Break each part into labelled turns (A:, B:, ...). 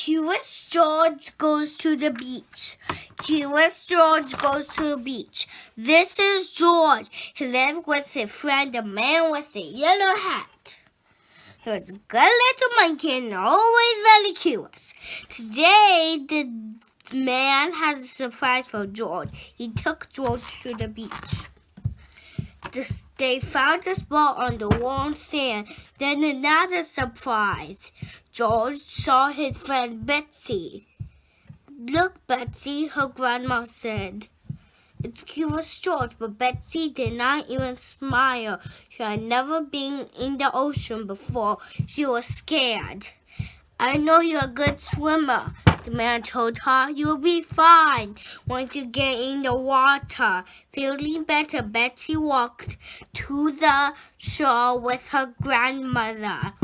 A: Curious George goes to the beach. Curious George goes to the beach. This is George. He lived with his friend, the man with the yellow hat. He was a good little monkey and always very curious. Today, the man has a surprise for George. He took George to the beach. They found a spot on the warm sand. Then another surprise. George saw his friend Betsy. "Look, Betsy," her grandma said. It's Curious George, but Betsy did not even smile. She had never been in the ocean before. She was scared. "I know you're a good swimmer," the man told her. "You'll be fine once you get in the water." Feeling better, Betsy walked to the shore with her grandmother.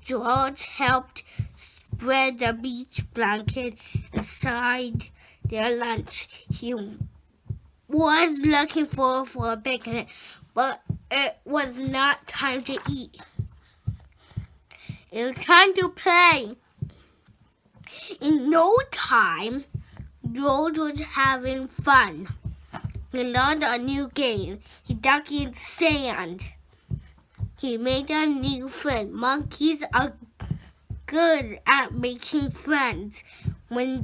A: George helped spread the beach blanket inside their lunch. He was looking for a picnic, but it was not time to eat. It was time to play. In no time, George was having fun. He learned a new game. He dug in sand. He made a new friend. Monkeys are good at making friends. When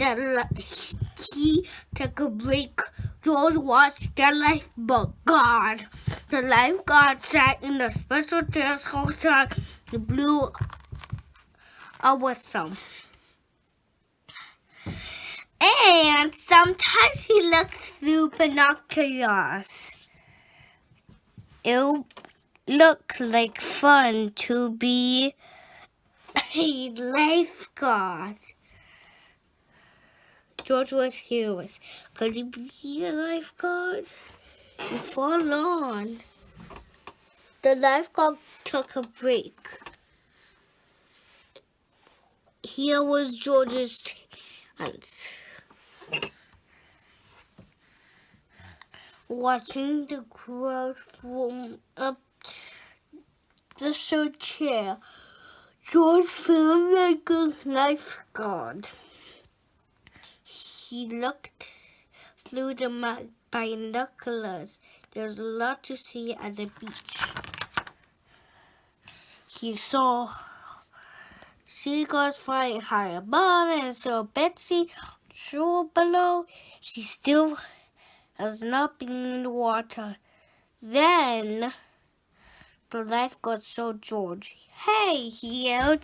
A: he took a break, George watched the lifeguard. The lifeguard sat in a special chair outside. He blew a whistle. And sometimes he looked through binoculars. It looked like fun to be a lifeguard. George was curious. Could he be a lifeguard? He fall on. The lifeguard took a break. Here was George's chance. Watching the crowd form up the chair, George felt like a lifeguard. He looked through the binoculars. There's a lot to see at the beach. He saw seagulls flying high above and saw Betsy shore below. She still has not been in the water. Then the lifeguard saw George. "Hey," he yelled.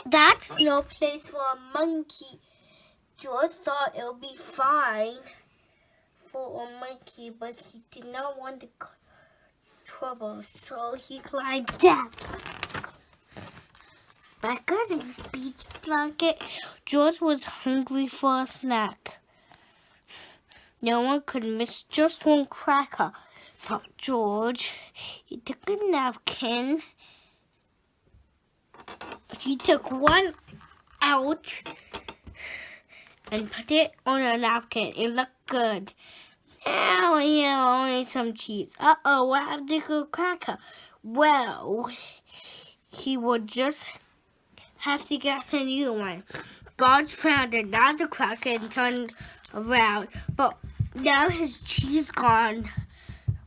A: "That's no place for a monkey." George thought it would be fine for a monkey, but he did not want the trouble, so he climbed down. Back at the beach blanket, George was hungry for a snack. No one could miss just one cracker, thought George. He took a napkin. He took one out and put it on a napkin. It looked good. Now we have only some cheese. Uh-oh, what happened to the cracker? Well, he would just have to get a new one. George found another cracker and turned around, but now his cheese gone.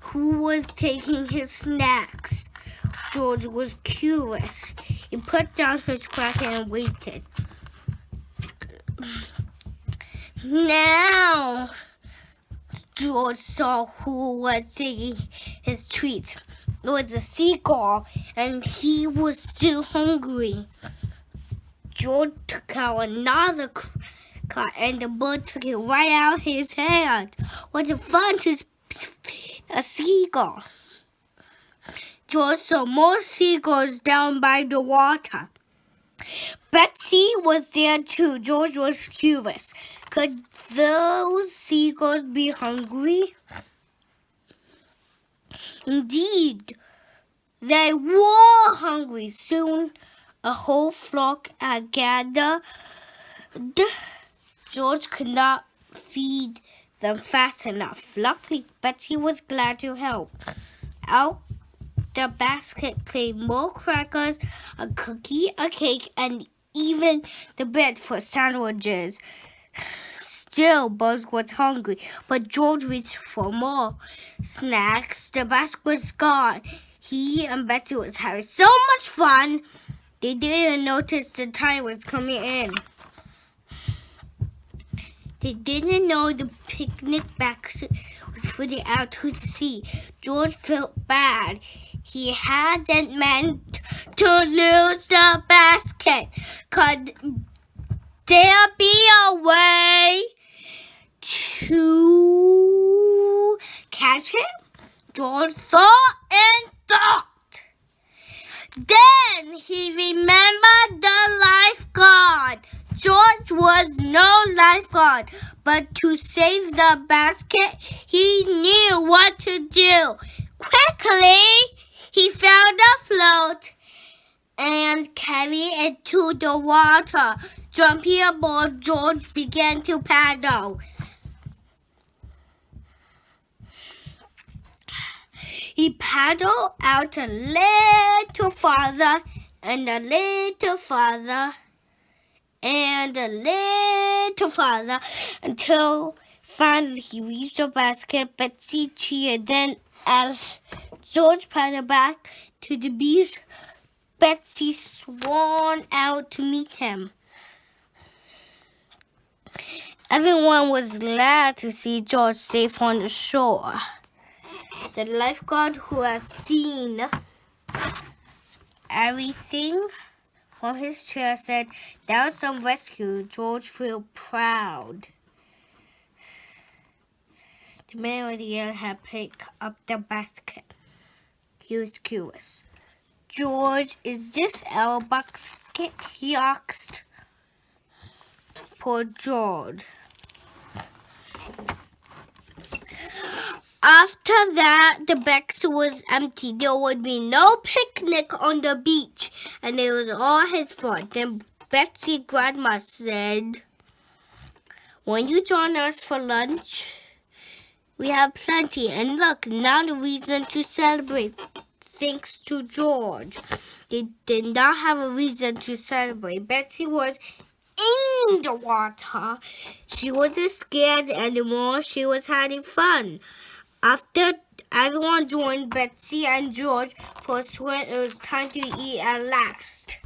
A: Who was taking his snacks? George was curious. He put down his cracker and waited. Now George saw who was taking his treats. It was a seagull, and he was still hungry. George took out another cracker, and the bird took it right out of his hand. What a fun to a seagull! George saw more seagulls down by the water. Betsy was there too. George was curious. Could those seagulls be hungry? Indeed, they were hungry. Soon, a whole flock had gathered. George could not feed them fast enough. Luckily, Betsy was glad to help. Out the basket came more crackers, a cookie, a cake, and even the bed for sandwiches. Still, Buzz was hungry, but George reached for more snacks. The basket was gone. He and Betsy was having so much fun, they didn't notice the tide was coming in. They didn't know the picnic basket was floating out to the sea. George felt bad. He hadn't meant to lose the basket. Could there be a way to catch him? George thought and thought. Then he remembered the lifeguard. George was no lifeguard, but to save the basket, he knew what to do. Quickly, he found a float and carried it to the water. Jumping aboard, George began to paddle. He paddled out a little farther and a little farther and a little farther until finally he reached the basket. Betsy cheered. Then as George paddled back to the beach, Betsy swam out to meet him. Everyone was glad to see George safe on the shore. The lifeguard, who had seen everything from his chair, said, "That was some rescue." George felt proud. The man with the yellow hat picked up the basket. He was curious. "George, is this our basket?" he asked. Poor George. After that, the basket was empty. There would be no picnic on the beach, and it was all his fault. Then Betsy's grandma said, "When you join us for lunch, we have plenty. And look, now the reason to celebrate, thanks to George." They did not have a reason to celebrate. Betsy was in the water. She wasn't scared anymore. She was having fun. After everyone joined Betsy and George for a swim, it was time to eat at last.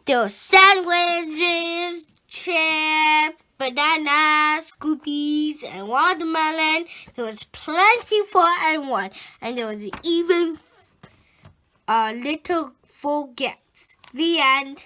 A: There were sandwiches, chips, bananas, Scoopies, and watermelon. There was plenty for everyone, and there was even a little for guests. The end.